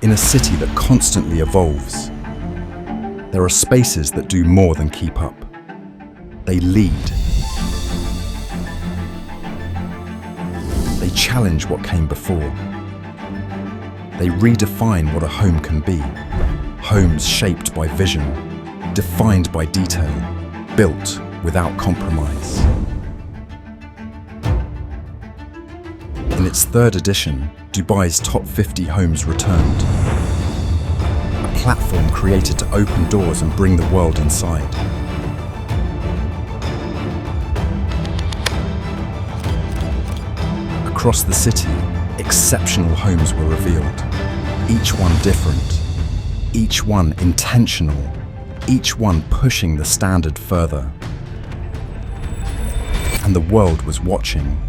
In a city that constantly evolves, there are spaces that do more than keep up. They lead. They challenge what came before. They redefine what a home can be. Homes shaped by vision, defined by detail, built without compromise. In its third edition, Dubai's top 50 homes returned. A platform created to open doors and bring the world inside. Across the city, exceptional homes were revealed. Each one different, each one intentional, each one pushing the standard further. And the world was watching.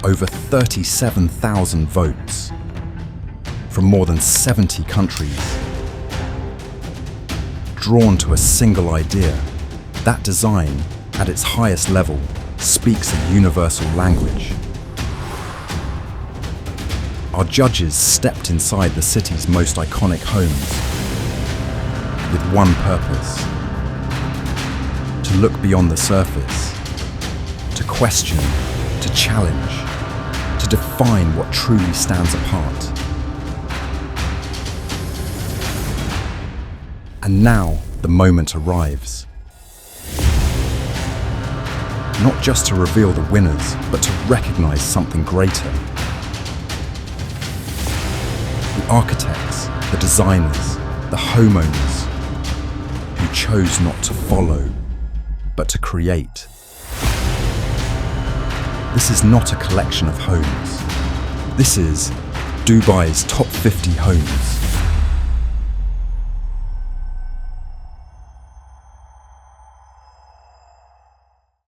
Over 37,000 votes from more than 70 countries. Drawn to a single idea, that design, at its highest level, speaks a universal language. Our judges stepped inside the city's most iconic homes with one purpose: to look beyond the surface, to question, to challenge, to define what truly stands apart. And now the moment arrives. Not just to reveal the winners, but to recognize something greater. The architects, the designers, the homeowners who chose not to follow, but to create. This is not a collection of homes. This is Dubai's top 50 homes.